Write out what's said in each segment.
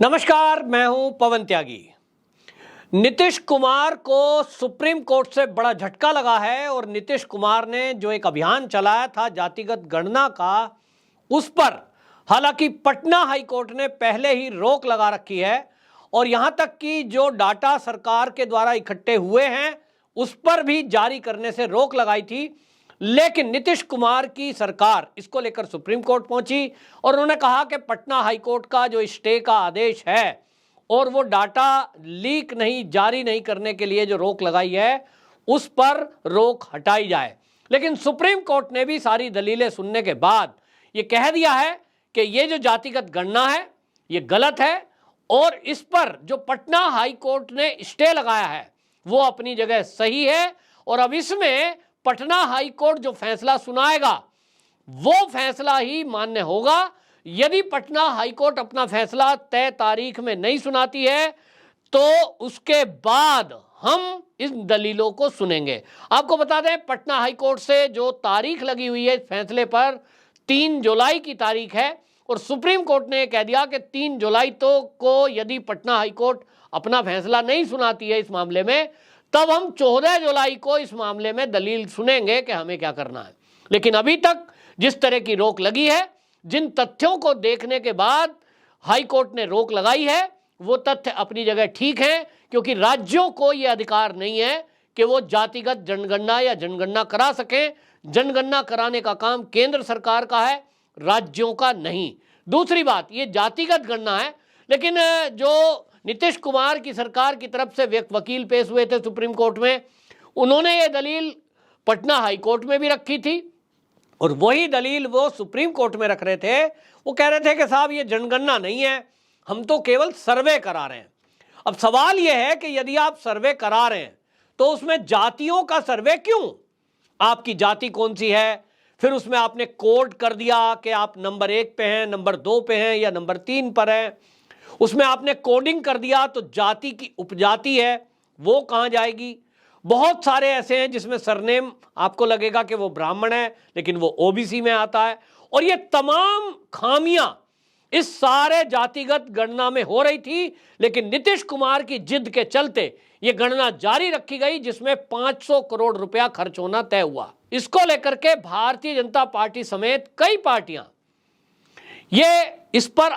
नमस्कार, मैं हूं पवन त्यागी। नीतीश कुमार को सुप्रीम कोर्ट से बड़ा झटका लगा है और नीतीश कुमार ने जो एक अभियान चलाया था जातिगत गणना का, उस पर हालांकि पटना हाई कोर्ट ने पहले ही रोक लगा रखी है और यहां तक कि जो डाटा सरकार के द्वारा इकट्ठे हुए हैं उस पर भी जारी करने से रोक लगाई थी। लेकिन नीतीश कुमार की सरकार इसको लेकर सुप्रीम कोर्ट पहुंची और उन्होंने कहा कि पटना हाई कोर्ट का जो स्टे का आदेश है और वो डाटा लीक नहीं, जारी नहीं करने के लिए जो रोक लगाई है उस पर रोक हटाई जाए। लेकिन सुप्रीम कोर्ट ने भी सारी दलीलें सुनने के बाद ये कह दिया है कि ये जो जातिगत गणना है ये गलत है और इस पर जो पटना हाई कोर्ट ने स्टे लगाया है वो अपनी जगह सही है और अब इसमें पटना हाई कोर्ट जो फैसला सुनाएगा वो फैसला ही मान्य होगा। यदि पटना हाई कोर्ट अपना फैसला तय तारीख में नहीं सुनाती है तो उसके बाद हम इन दलीलों को सुनेंगे। आपको बता दें, पटना हाई कोर्ट से जो तारीख लगी हुई है इस फैसले पर 3 जुलाई की तारीख है और सुप्रीम कोर्ट ने कह दिया कि 3 जुलाई को यदि पटना हाई कोर्ट अपना फैसला नहीं सुनाती है इस मामले में, तब हम 14 जुलाई को इस मामले में दलील सुनेंगे कि हमें क्या करना है। लेकिन अभी तक जिस तरह की रोक लगी है, जिन तथ्यों को देखने के बाद हाई कोर्ट ने रोक लगाई है वो तथ्य अपनी जगह ठीक है, क्योंकि राज्यों को यह अधिकार नहीं है कि वो जातिगत जनगणना या जनगणना करा सकें। जनगणना कराने का काम केंद्र सरकार का है, राज्यों का नहीं। दूसरी बात, ये जातिगत गणना है, लेकिन जो नीतीश कुमार की सरकार की तरफ से वकील पेश हुए थे सुप्रीम कोर्ट में, उन्होंने ये दलील पटना हाई कोर्ट में भी रखी थी और वही दलील वो सुप्रीम कोर्ट में रख रहे थे। वो कह रहे थे कि साहब ये जनगणना नहीं है, हम तो केवल सर्वे करा रहे हैं। अब सवाल ये है कि यदि आप सर्वे करा रहे हैं तो उसमें जातियों का सर्वे क्यों? आपकी जाति कौन सी है, फिर उसमें आपने कोड कर दिया कि आप नंबर 1 पे हैं, नंबर 2 पे हैं या नंबर 3 पर हैं। उसमें आपने कोडिंग कर दिया तो जाति की उपजाति है वो कहां जाएगी? बहुत सारे ऐसे हैं जिसमें सरनेम आपको लगेगा कि वो ब्राह्मण है लेकिन वो ओबीसी में आता है। और ये तमाम खामियां इस सारे जातिगत गणना में हो रही थी, लेकिन नीतीश कुमार की जिद के चलते ये गणना जारी रखी गई जिसमें 500 करोड़ रुपया खर्च होना तय हुआ। इसको लेकर के भारतीय जनता पार्टी समेत कई पार्टियां ये इस पर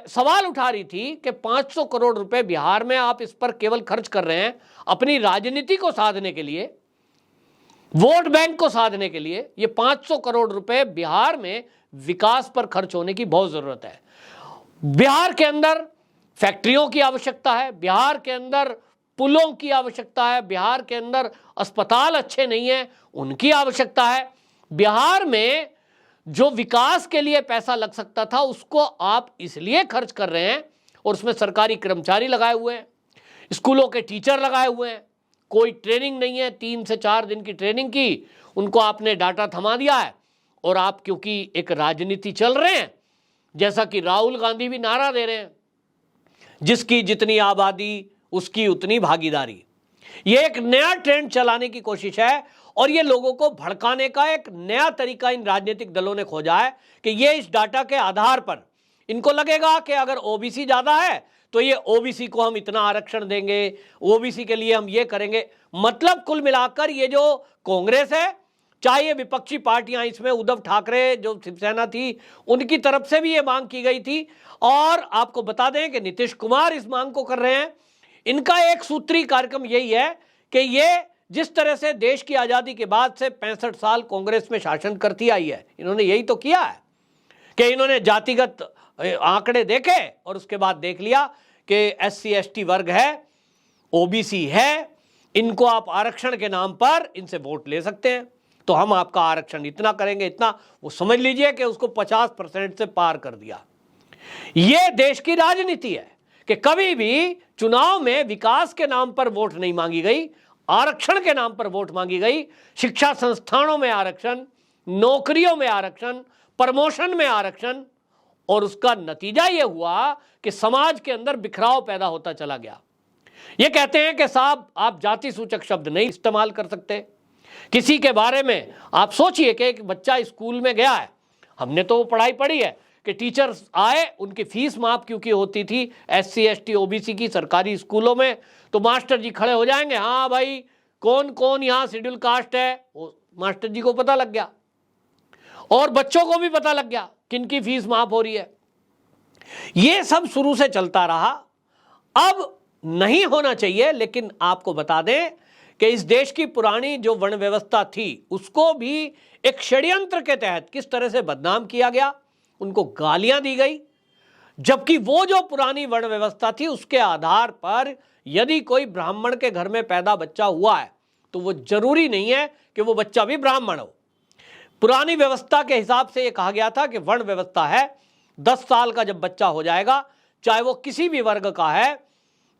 सवाल उठा रही थी कि 500 करोड़ रुपए बिहार में आप इस पर केवल खर्च कर रहे हैं अपनी राजनीति को साधने के लिए, वोट बैंक को साधने के लिए। ये 500 करोड़ रुपए बिहार में विकास पर खर्च होने की बहुत जरूरत है। बिहार के अंदर फैक्ट्रियों की आवश्यकता है, बिहार के अंदर पुलों की आवश्यकता है, बिहार के अंदर अस्पताल अच्छे नहीं है उनकी आवश्यकता है। बिहार में जो विकास के लिए पैसा लग सकता था उसको आप इसलिए खर्च कर रहे हैं और उसमें सरकारी कर्मचारी लगाए हुए हैं, स्कूलों के टीचर लगाए हुए हैं, कोई ट्रेनिंग नहीं है, 3 से 4 दिन की ट्रेनिंग की, उनको आपने डाटा थमा दिया है। और आप क्योंकि एक राजनीति चल रहे हैं, जैसा कि राहुल गांधी भी नारा दे रहे हैं, जिसकी जितनी आबादी उसकी उतनी भागीदारी, ये एक नया ट्रेंड चलाने की कोशिश है और ये लोगों को भड़काने का एक नया तरीका इन राजनीतिक दलों ने खोजा है कि ये इस डाटा के आधार पर इनको लगेगा कि अगर ओबीसी ज्यादा है तो ये ओबीसी को हम इतना आरक्षण देंगे, ओबीसी के लिए हम ये करेंगे। मतलब कुल मिलाकर ये जो कांग्रेस है, चाहे ये विपक्षी पार्टियां, इसमें उद्धव ठाकरे जो शिवसेना थी उनकी तरफ से भी ये मांग की गई थी और आपको बता दें कि नीतीश कुमार इस मांग को कर रहे हैं। इनका एक सूत्री कार्यक्रम यही है कि ये जिस तरह से देश की आज़ादी के बाद से 65 साल कांग्रेस में शासन करती आई है, इन्होंने यही तो किया है कि इन्होंने जातिगत आंकड़े देखे और उसके बाद देख लिया कि SC ST वर्ग है, ओबीसी है, इनको आप आरक्षण के नाम पर इनसे वोट ले सकते हैं तो हम आपका आरक्षण इतना करेंगे, इतना। वो समझ लीजिए कि उसको 50% से पार कर दिया। ये देश की राजनीति है कि कभी भी चुनाव में विकास के नाम पर वोट नहीं मांगी गई, आरक्षण के नाम पर वोट मांगी गई। शिक्षा संस्थानों में आरक्षण, नौकरियों में आरक्षण, प्रमोशन में आरक्षण, और उसका नतीजा यह हुआ कि समाज के अंदर बिखराव पैदा होता चला गया। ये कहते हैं कि साहब आप जाति सूचक शब्द नहीं इस्तेमाल कर सकते। किसी के बारे में आप सोचिए कि एक बच्चा स्कूल में गया है, हमने तो वो पढ़ाई पढ़ी है कि टीचर्स आए, उनकी फीस माफ क्योंकि होती थी SC ST OBC की सरकारी स्कूलों में, तो मास्टर जी खड़े हो जाएंगे, हाँ भाई कौन कौन यहाँ शेड्यूल कास्ट है, वो मास्टर जी को पता लग गया और बच्चों को भी पता लग गया किनकी फीस माफ हो रही है। ये सब शुरू से चलता रहा, अब नहीं होना चाहिए। लेकिन आपको बता दें कि इस देश की पुरानी जो वर्ण व्यवस्था थी उसको भी एक षड्यंत्र के तहत किस तरह से बदनाम किया गया, उनको गालियां दी गई, जबकि वो जो पुरानी वर्ण व्यवस्था थी उसके आधार पर यदि कोई ब्राह्मण के घर में पैदा बच्चा हुआ है तो वो जरूरी नहीं है कि वो बच्चा भी ब्राह्मण हो। पुरानी व्यवस्था के हिसाब से ये कहा गया था कि वर्ण व्यवस्था है, 10 साल का जब बच्चा हो जाएगा, चाहे वो किसी भी वर्ग का है,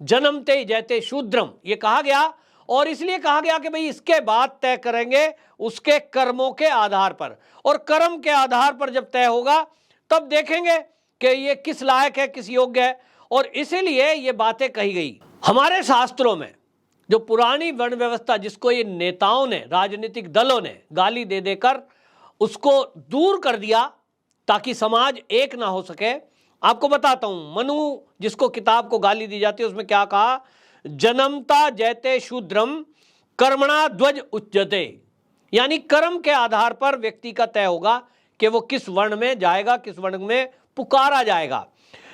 जन्मते जयते शूद्रम, ये कहा गया। और इसलिए कहा गया कि भाई इसके बाद तय करेंगे उसके कर्मों के आधार पर, और कर्म के आधार पर जब तय होगा तब देखेंगे कि ये किस लायक है, किस योग्य है। और इसीलिए ये बातें कही गई हमारे शास्त्रों में। जो पुरानी वर्ण व्यवस्था जिसको ये नेताओं ने, राजनीतिक दलों ने गाली दे देकर उसको दूर कर दिया ताकि समाज एक ना हो सके। आपको बताता हूं, मनु जिसको किताब को गाली दी जाती है उसमें क्या कहा, जन्मता जयते शूद्रम कर्मणा ध्वज उच्यते, यानी कर्म के आधार पर व्यक्ति का तय होगा कि वो किस वर्ण में जाएगा, किस वर्ण में पुकारा जाएगा।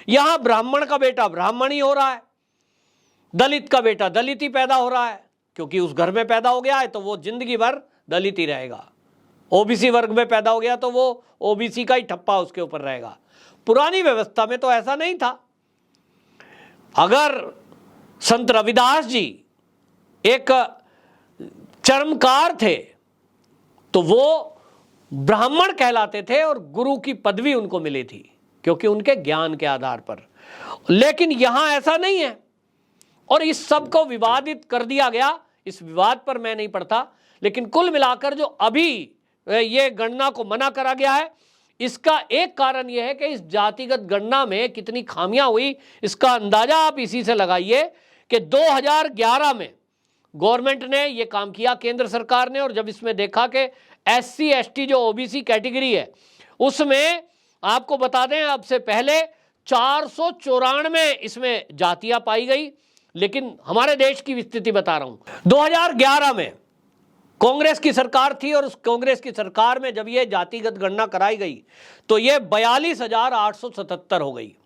यहां ब्राह्मण का बेटा ब्राह्मण ही हो रहा है, दलित का बेटा दलित ही पैदा हो रहा है, क्योंकि उस घर में पैदा हो गया है तो वो जिंदगी भर दलित ही रहेगा। OBC वर्ग में पैदा हो गया तो वो OBC का ही ठप्पा उसके ऊपर रहेगा। पुरानी व्यवस्था में तो ऐसा नहीं था। अगर संत रविदास जी एक चर्मकार थे तो वो ब्राह्मण कहलाते थे और गुरु की पदवी उनको मिली थी क्योंकि उनके ज्ञान के आधार पर। लेकिन यहां ऐसा नहीं है और इस सब को विवादित कर दिया गया। इस विवाद पर मैं नहीं पढ़ता, लेकिन कुल मिलाकर जो अभी ये गणना को मना करा गया है, इसका एक कारण यह है कि इस जातिगत गणना में कितनी खामियां हुई, इसका अंदाजा आप इसी से लगाइए कि 2011 में गवर्नमेंट ने यह काम किया, केंद्र सरकार ने, और जब इसमें देखा कि SC ST जो OBC कैटेगरी है उसमें आपको बता दें अब से पहले 494 इसमें जातियां पाई गई। लेकिन हमारे देश की स्थिति बता रहा हूं, 2011 में कांग्रेस की सरकार थी और उस कांग्रेस की सरकार में जब ये जातिगत गणना कराई गई तो ये 42,877 हो गई।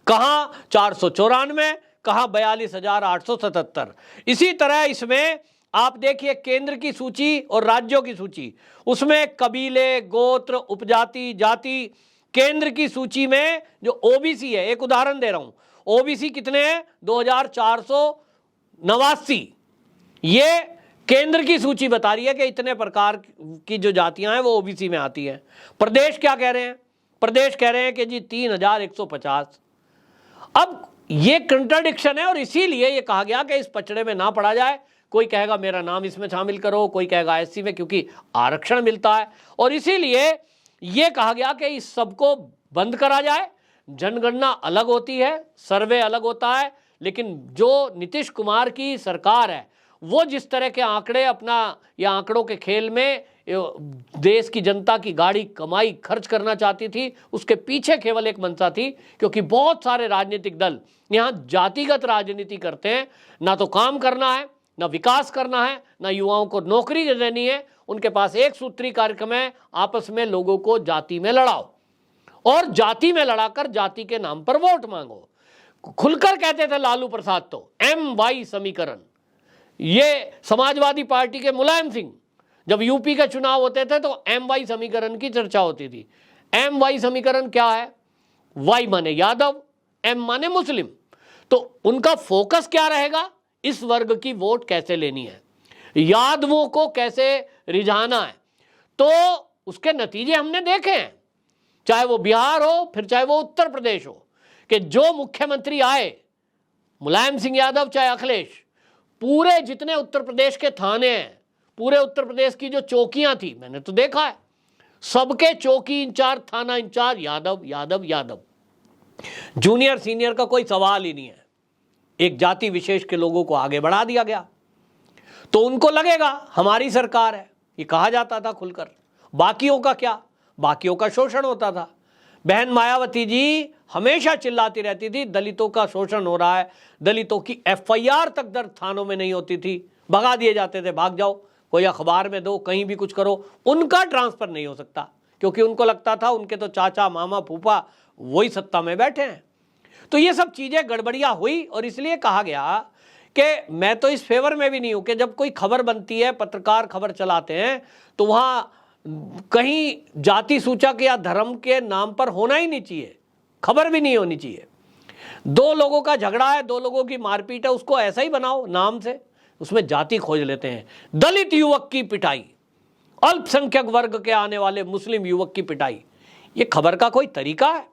कहां 494, कहां 42,877। इसी तरह इसमें आप देखिए केंद्र की सूची और राज्यों की सूची, उसमें कबीले, गोत्र, उपजाति, जाति, केंद्र की सूची में जो OBC है, एक उदाहरण दे रहा हूं, OBC कितने हैं, 2,489। ये केंद्र की सूची बता रही है कि इतने प्रकार की जो जातियां हैं वो OBC में आती हैं। प्रदेश क्या कह रहे हैं, प्रदेश कह रहे हैं कि जी 3,150। अब ये कंट्राडिक्शन है और इसीलिए ये कहा गया कि इस पचड़े में ना पड़ा जाए। कोई कहेगा मेरा नाम इसमें शामिल करो, कोई कहेगा SC में, क्योंकि आरक्षण मिलता है। और इसीलिए ये कहा गया कि इस सबको बंद करा जाए। जनगणना अलग होती है, सर्वे अलग होता है, लेकिन जो नीतीश कुमार की सरकार है वो जिस तरह के आंकड़े अपना या आंकड़ों के खेल में देश की जनता की गाड़ी कमाई खर्च करना चाहती थी, उसके पीछे केवल एक मंशा थी, क्योंकि बहुत सारे राजनीतिक दल यहाँ जातिगत राजनीति करते हैं। ना तो काम करना है, ना विकास करना है, ना युवाओं को नौकरी देनी है। उनके पास एक सूत्री कार्यक्रम है, आपस में लोगों को जाति में लड़ाओ और जाति में लड़ाकर जाति के नाम पर वोट मांगो। खुलकर कहते थे लालू प्रसाद तो MY समीकरण। ये समाजवादी पार्टी के मुलायम सिंह जब यूपी के चुनाव होते थे तो MY समीकरण की चर्चा होती थी। MY समीकरण क्या है, Y माने यादव, M माने मुस्लिम। तो उनका फोकस क्या रहेगा, इस वर्ग की वोट कैसे लेनी है, यादवों को कैसे रिझाना है। तो उसके नतीजे हमने देखे हैं, चाहे वो बिहार हो फिर चाहे वो उत्तर प्रदेश हो, कि जो मुख्यमंत्री आए, मुलायम सिंह यादव चाहे अखिलेश, पूरे जितने उत्तर प्रदेश के थाने हैं, पूरे उत्तर प्रदेश की जो चौकियां थी, मैंने तो देखा है, सबके चौकी इंचार्ज, थाना incharge Yadav Yadav Yadav. Junior senior का कोई सवाल ही नहीं है। एक जाति विशेष के लोगों को आगे बढ़ा दिया गया तो उनको लगेगा हमारी सरकार है, ये कहा जाता था खुलकर। बाकियों का क्या, बाकियों का शोषण होता था। बहन मायावती जी हमेशा चिल्लाती रहती थी दलितों का शोषण हो रहा है, दलितों की एफआईआर तक दर्ज थानों में नहीं होती थी, भगा दिए जाते थे, भाग जाओ, कोई अखबार में दो, कहीं भी कुछ करो, उनका ट्रांसफर नहीं हो सकता, क्योंकि उनको लगता था उनके तो चाचा मामा फूफा वही सत्ता में बैठे हैं। तो ये सब चीजें गड़बड़ियां हुई और इसलिए कहा गया कि मैं तो इस फेवर में भी नहीं हूं कि जब कोई खबर बनती है, पत्रकार खबर चलाते हैं, तो वहां कहीं जाति सूचक या धर्म के नाम पर होना ही नहीं चाहिए, खबर भी नहीं होनी चाहिए। दो लोगों का झगड़ा है, दो लोगों की मारपीट है, उसको ऐसा ही बनाओ नाम से, उसमें जाति खोज लेते हैं। दलित युवक की पिटाई, अल्पसंख्यक वर्ग के आने वाले मुस्लिम युवक की पिटाई, ये खबर का कोई तरीका है?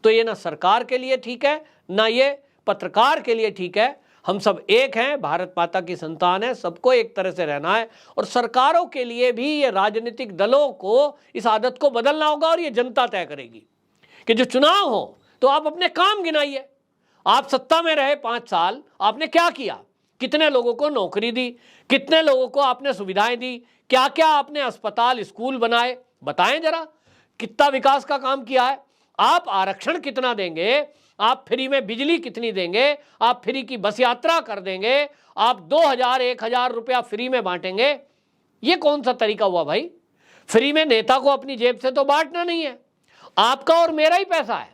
तो ये ना सरकार के लिए ठीक है, ना ये पत्रकार के लिए ठीक है। हम सब एक हैं, भारत माता की संतान है, सबको एक तरह से रहना है। और सरकारों के लिए भी, ये राजनीतिक दलों को इस आदत को बदलना होगा और ये जनता तय करेगी कि जो चुनाव हो तो आप अपने काम गिनाइए। आप सत्ता में रहे 5 साल, आपने क्या किया? कितने लोगों को नौकरी दी, कितने लोगों को आपने सुविधाएं दी, क्या क्या आपने अस्पताल स्कूल बनाए, बताएं जरा, कितना विकास का काम किया है? आप आरक्षण कितना देंगे, आप फ्री में बिजली कितनी देंगे, आप फ्री की बस यात्रा कर देंगे, आप 2000-1000 रुपया फ्री में बांटेंगे, ये कौन सा तरीका हुआ भाई? फ्री में नेता को अपनी जेब से तो बांटना नहीं है, आपका और मेरा ही पैसा है,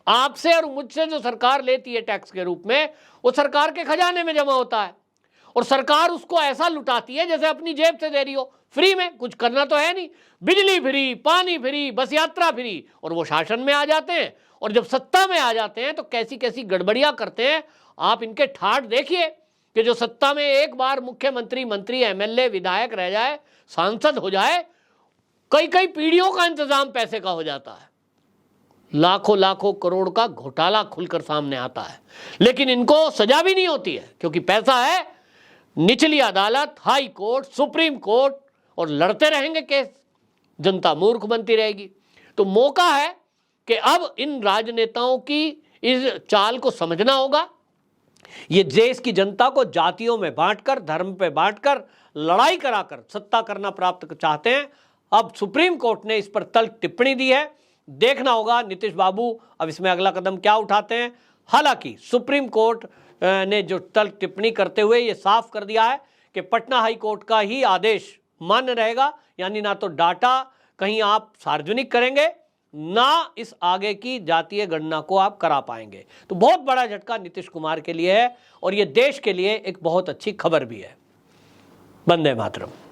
आपसे और मुझसे जो सरकार लेती है टैक्स के रूप में, वो सरकार के खजाने में जमा होता है और सरकार उसको ऐसा लुटाती है जैसे अपनी जेब से दे रही हो, फ्री में। कुछ करना तो है नहीं, बिजली फ्री, पानी फ्री, बस यात्रा फ्री, और वो शासन में आ जाते हैं और जब सत्ता में आ जाते हैं तो कैसी कैसी गड़बड़ियां करते हैं। आप इनके ठाठ देखिए कि जो सत्ता में एक बार मुख्यमंत्री, मंत्री, एमएलए, विधायक रह जाए, सांसद हो जाए, कई कई पीढ़ियों का इंतजाम पैसे का हो जाता है, लाखों लाखों करोड़ का घोटाला खुलकर सामने आता है, लेकिन इनको सजा भी नहीं होती है क्योंकि पैसा है। निचली अदालत, हाई कोर्ट, सुप्रीम कोर्ट, और लड़ते रहेंगे केस, जनता मूर्ख बनती रहेगी। तो मौका है कि अब इन राजनेताओं की इस चाल को समझना होगा। ये देश की जनता को जातियों में बांटकर, धर्म पे बांटकर, लड़ाई कराकर सत्ता करना प्राप्त चाहते हैं। अब सुप्रीम कोर्ट ने इस पर तल्ख टिप्पणी दी है, देखना होगा नीतीश बाबू अब इसमें अगला कदम क्या उठाते हैं। हालांकि सुप्रीम कोर्ट ने जो तल्ख टिप्पणी करते हुए ये साफ कर दिया है कि पटना हाई कोर्ट का ही आदेश मान्य रहेगा, यानी ना तो डाटा कहीं आप सार्वजनिक करेंगे, ना इस आगे की जातीय गणना को आप करा पाएंगे। तो बहुत बड़ा झटका नीतीश कुमार के लिए है और ये देश के लिए एक बहुत अच्छी खबर भी है। वंदे मातरम।